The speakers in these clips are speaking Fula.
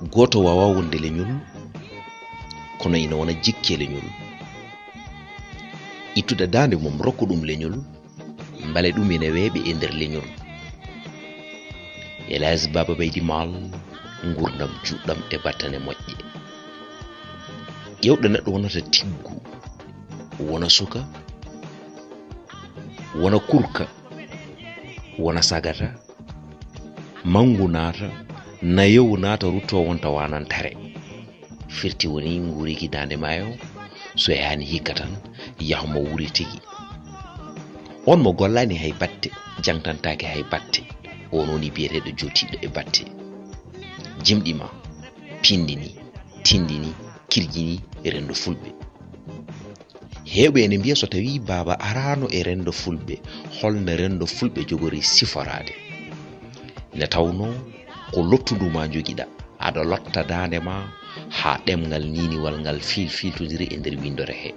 goto wawa wonde leñol kono ina wona jikke leñol. Ittude dande mum rokku ɗum leñol mbale ɗum ene weeɓe e nder leñol. Elhadji Baba Baydy Mal, gurdam juɗɗam e battane moƴƴe. Ƴewɗo neɗɗo wonata tiggu, wona suka, wona kurka, wona sagata, mangu naata, nayowu naata rutto wonta wanantare. Firti woni nguriki dande mayo, so yani hikka tan yahmo wuri tigi. On mo gollani hay batte, jangtantake hay batte, on woni biyeteɗo jotiɗo e batte. Jimɗima, pindini, tindini, kirjini e rendo fulɓe. Hewɓe ene mbiya so tawi baba arano e rendo fulɓe, holno rendo fulɓe jogori siforade. Ne tawno ko lottuduma jogiɗa, aɗa lotta dande ma ha ɗemgal niniwal ngal filtodiri e nder windore he.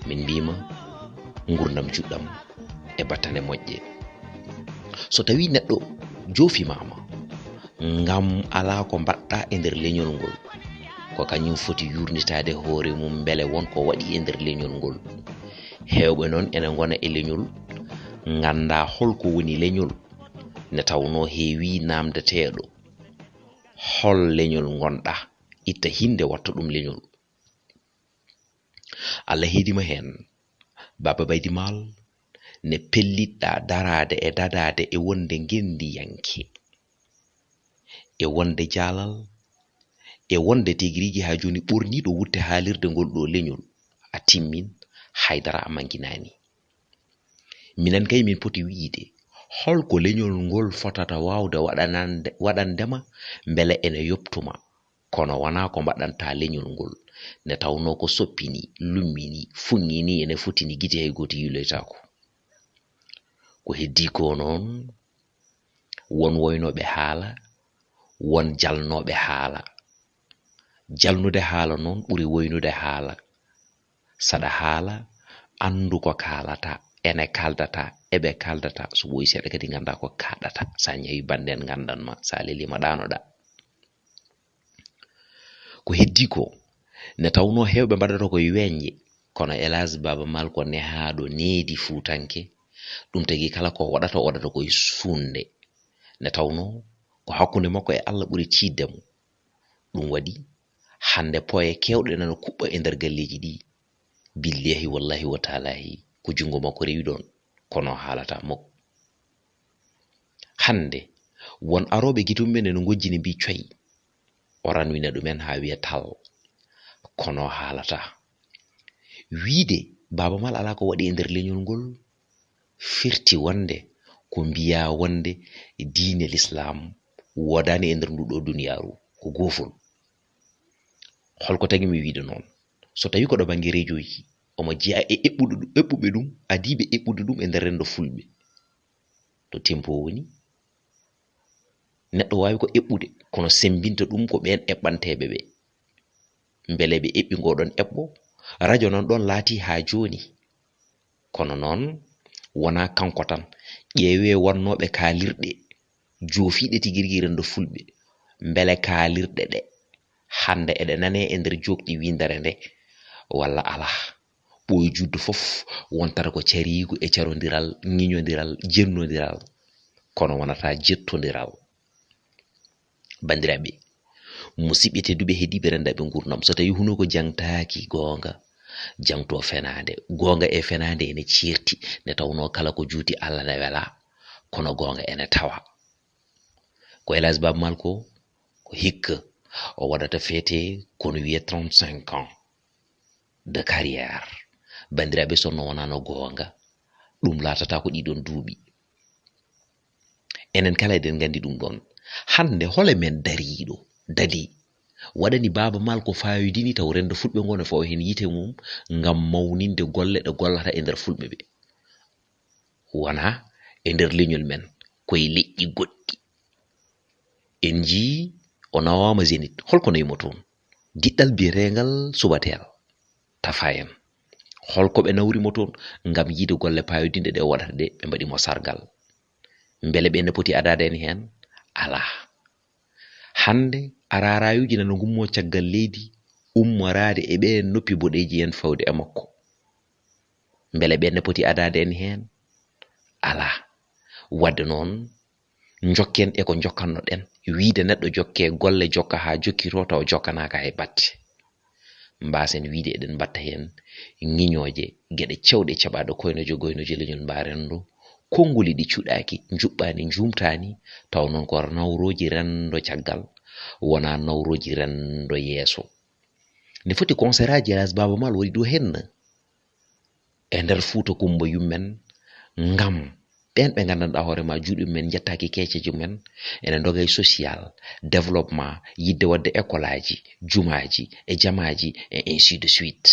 Min mbima gurdam juɗɗam e battane moƴƴe. So tawi neɗɗo jofimama ngam ala ko mbaɗɗa e nder leñol ngol, ko kañum foti yurnitade hoore mum beele wonko waɗi e nder leñol ngol. Hewɓe noon ene gona e leñol ganda holko woni leñol, ne tawno heewi namdeteɗo hol leñol gonɗa, itta hinde watta ɗum leñol. Allah heedima hen, Baba Baydy Mal ne pelliɗɗa darade e dadade e wonde gendiyanke, e wonde jalal, e wonde tigrigi ha joni ɓurniɗo wutte haalirde ngol ɗo leñol. A timmin, haydara a mankinani. Minen kay min poti wiide holko leñol ngol fotata wawde waɗandema beele ene yoptuma, kono wona ko mbaɗanta leñol ngol. Ne tawno ko soppini, lummini, fuŋŋini ene futini gite hay goti yuloytako. Ko heddi ko noon, won woynoɓe haala, won jalnoɓe haala. Jalnude haala noon ɓuri woynude haala. Saɗa haala andu ko kalata, ene kaldata, eɓe kaldata, so ɓoyi seeɗa kadi ganda ko kaɗata. Sa ñawi banden gandanma, sa lelima ɗanoɗa. Ko heddi ko, ne tawno hewɓe mbaɗata koye weññe, kono Elhadji Baba Mal ko nehaɗo needi Fuutanke, ɗum tagi kala ko waɗata koye sunde. Ne tawno ko hakkunde makko e Allah ɓuri tiddemo. Ɗum waɗi hande poye kewɗe nana kuɓɓa e nder galleji ɗi. Billahi wallahi wa taalahi ko jungo makko rewi ɗon, kono haalata mokko. Hande won aroɓe gitummen ene gojjini mbi coyi, o ranwina ɗumen ha wiya tal, kono haalata. Wiide Baba Mal ala ko waɗi e nder leñol ngol firti wonde ko mbiya wonde diine l'islam wodani e nder nduɗo duniyaru ko gofol. Holko tagi mi wiide noon? So tawi koɗo banggue rejoji, omo jeeya e eɓɓuɓe ɗum, adiɓe eɓɓude ɗum e nder rendo fulɓe. To tempo woni, neɗɗo wawi ko eɓɓude, kono sembinta ɗum ko ɓen eɓɓanteɓe ɓe. Beele ɓe eɓɓi ngoɗon eɓɓo, radio non ɗon laati ha joni. Kono noon wona kanko tan, ƴeewe wonnoɓe kaalirɗe joofiɗe tigirigi rendo fulɓe, beele kaalirɗe ɗe hande eɗe nane e nder jokɗi windere nde walla ala. Ɓoye juddu fof wontata ko carigu e carodiral, ñiñodiral, jennodiral, kono wonata jettodiral. Bandiraɓe musidɓe tedduɓe heediɓe rendaɓe gurdam, so tawi huno ko jangtaki gonga, jangto fenade. Gonga e fenade ene certi, ne tawno kala ko juuti Allah ne wela, kono gonga ene tawa. Ko Elhadji Baba Mal ko hikka o waɗata fete kono wiye 35 ans de carrière. Bandiraɓe sonno wonano gonga, ɗum latata ko ɗiɗon duuɓi. Enen kala eɗen gandi ɗum ɗon. Hande hole men dariɗo dadi waɗani Baba Mal ko fayidini taw rendo fulɓe ngone fo hen yite mum ngam mawninde golle ɗe gollata e nder fulɓe ɓe, wona e nder leñol men koye leƴƴi goɗɗi. En jii o nawama Zénith, holko nayimo toon? Diɗɗal biyetegal Subatel tafa en. Holko ɓe nawrimo toon? Ngam yiide golle payodinde ɗe waɗata ɗe, ɓe mbaɗimo sargal. Beele ɓe ne poti adade en hen? Ala. hande ararayuji nano gummo caggal leydi ummorade e ɓe noppi boɗeji en fawde e makko. Beele ɓenne poti adade en hen ala. Wadde noon jokken e ko jokkanno ɗen, wiide neɗɗo jokke golle jokka ha jokkito taw jokkanaka e batte. Mbasen wiide eɗen batta hen ŋiñoje gueɗe cewɗe caɓaɗo koynojo goynojo leñol mbarendu, konnguli ɗi cuɗaki juɓɓani jumtani, taw noon ko nawroji rendo caggal wona nawroji rendo yeeso. Ne foti concert aji Elhadji Baba Maal waɗi ɗo henna e nder Fuuta Kumba yummen, ngam ɓen ɓe gandanɗa hoorema juuɗe men jettaki keceji men ene dogay social développement, yidde wadde école aji, jumaji e jamaji et ainsi de suite.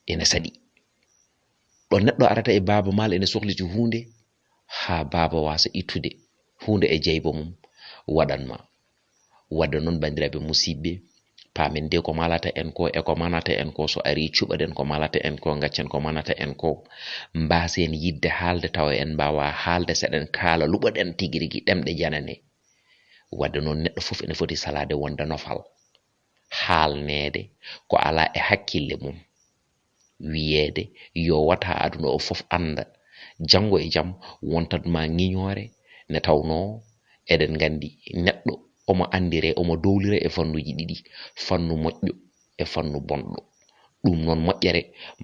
Ene saɗi ɗo neɗɗo arata e Baba Maal ene sohliti hunde ha Baba wasa ittude hunde e jeyba mum waɗanma. Wadde noon bandiraɓe musidɓe, pamen de ko malata en ko e ko manata en ko, so ari cuɓaɗen ko malata en ko, gaccen ko manata en ko, mbasen yidde haalde tawa en mbawa haalde seɗen kaala luɓoɗen tigi rigi ɗemɗe janane. Wadde noon neɗɗo fof ene foti salade wonde nofal, haalnede ko ala e hakkille mum, wiyeede yo wata aduna o fof anda jango e jam wontatma ŋiñore ne tawno eɗen gandi neɗɗo omo andire omo dowlira e fannuji ɗiɗi, fannu moƴƴo e fannu bonɗo. Ɗum noon moƴƴere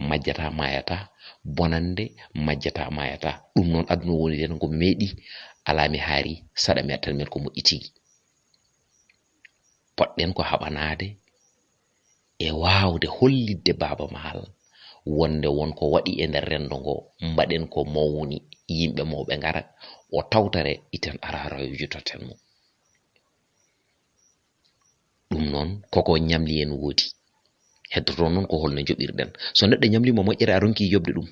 majjata mayata, bonande majjata mayata. Ɗum noon aduna woni den ko meeɗi ala mi haari saɗa mertal men ko moƴƴi tigi. Poɗɗen ko haɓanade e wawde hollidde Baba Maal wonde wonko waɗi e nder rendo ngo, mbaɗen ko mawni, yimɓe mawɓe ngara o tawtare iten ararayoji totten mo. Ɗum noon koko ñamli en woodi, heddoto noon ko holno joɓirɗen. So neɗɗo ñamlimo moƴƴere a ronki yobde ɗum,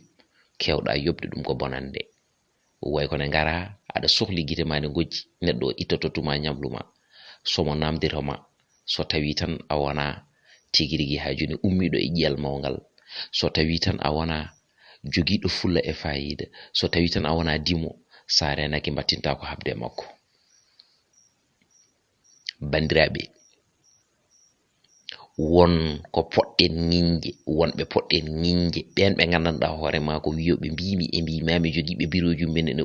kewɗa yobde ɗum ko bonande. Way ko ne ngara aɗa sohli gite ma ne gojji, neɗɗo o itta tottuma ñamluma, somo namdiroma, so tawi tan a wona tigi rigi ha joni ummiɗo e ƴiyal mawgal, so tawi tan a wona jogiɗo fulla e fayida, so tawi tan a wona dimo, sa renaki mbattinta ko habde makko. Bandiraɓe, won ko poɗɗen ŋinje, wonɓe poɗɗen ŋinje ɓen ɓe gandanɗa hoorema ko wiyoɓe mbimi e mbimami, jogiɓe biroji men ene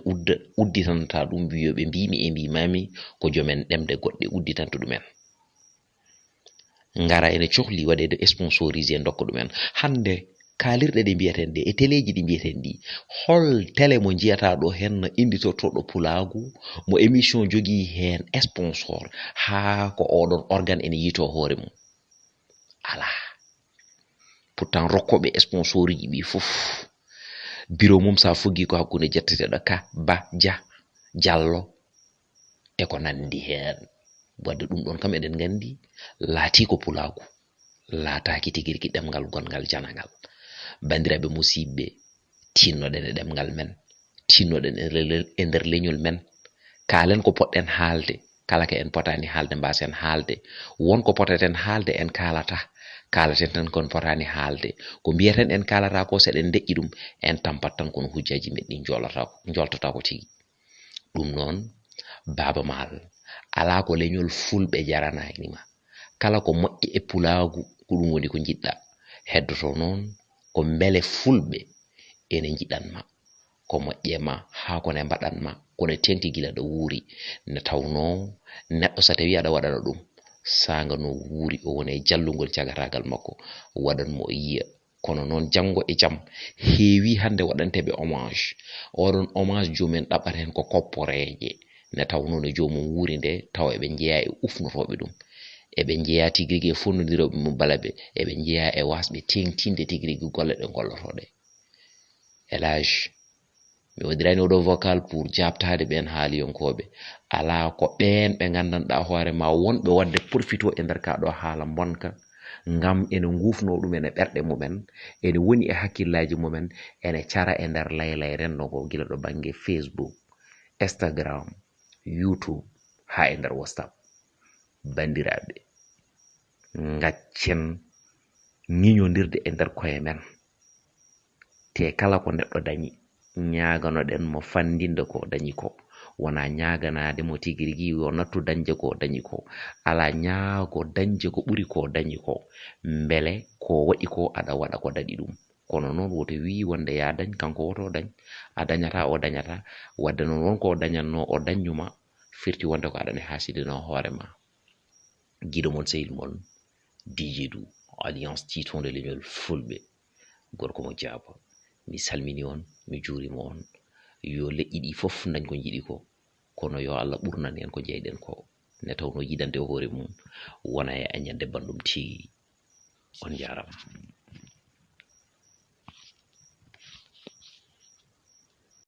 udditanta ɗum, wiyoɓe mbimi e mbimami ko jomen ɗemde goɗɗe udditanto ɗumen. Ngara ene cohli waɗede sponsorisé dokka ɗumen. Hande kalirɗe ɗe mbiyaten ɗe e téléji ɗi mbiyaten ɗi, hol télé mo jiyata ɗo henna inditotoɗo pulagu mo émission jogui hen sponsor ha ko oɗon organe ene yito hoore mum? Ala. Pourtant rokkoɓe sponsor ji ɓi fof bureau mum sa foggi ko hakkunde jetteteɗo Ka, Ba, Dia, Diallo e ko nandi hen. Wadde ɗum ɗon kam eɗen gandi laati ko pulaku, laataki tigiriki ɗemgal gongal janagal. Bandiraɓe musidɓe, tinnoɗen e ɗemgal men, tinnoɗen e nder leñol men, kalen ko poɗɗen haalde, kala ka en potani haalde mbasen haalde, won ko poteten haalde en kalata, kalaten tan kon potani haalde, ko mbiyeten en kalata ko seɗen deƴƴi ɗum en tampat tan kono hujjaji men ɗi joltata ko tigi. Ɗum noon Baba Maal ala ko leñol fulɓe jarananima, kala ko moƴƴi e pulagu ko ɗum woni ko jiɗɗa. Heddoto noon ko beele fulɓe ene jiɗanma, ko moƴƴema ha kone mbaɗanma, kone tengti gila ɗo wuuri, ne tawno neɗɗo sa tawi aɗa waɗana ɗum saga no wuuri o wona e jallugol cagatagal makko waɗanmo o yiya. Kono noon jango e jam heewi hande waɗanteɓe hommage, oɗon hommage jomumen ɗaɓɓata hen ko kopporeje, ne tawno no jomum wuuri nde tawa eɓe jeeya e ufnotoɓe ɗum, eɓe jeeya tigirigui e fonnodiroɓe mum balaɓe, eɓe jeeya e wasɓe tengtinde tigirigui golle ɗe gollotoɗe. Elhadji, mi wadirani oɗo vocal pour jabtade ɓen haaliyonkoɓe, ala ko ɓen ɓe gandanɗa hoorema wonɓe wadde profito e nder kaɗo haala bonka, ngam ene gufno ɗum ene ɓerɗe mumen, ene woni e hakkillaji mumen, ene cara e nder laylay rendogo gila ɗo banggue Facebook, Instagram, YouTube ha e nder WhatsApp. Bandiraɓe, gaccen ŋiñodirde e nder koye men, te kala ko neɗɗo dañi ñaganoɗen mo fandinde ko dañi ko wona ñaganade mo tigirigui yo nattu dañde ko dañi ko ala ñaago dañde ko ɓuri ko dañi ko beele ko waɗi ko aɗa waɗa ko daɗi ɗum kono noon woto wi wonde ya dañ kanko woto dañ a dañata o dañata wadde noon wonko o dañatno o dañuma firti wonde ko aɗane hasidino hoorema guiɗo mon sehil mon dijedu alliance titonde leñol fulɓe gorko mo jaaba mi salmini on mi juurima on yo leƴƴi ɗi fof dañ ko jiɗi ko kono yo Allah ɓurnan en ko jeyɗen ko ne tawno yidande hoore mum wona e añande banɗum tigi on jarama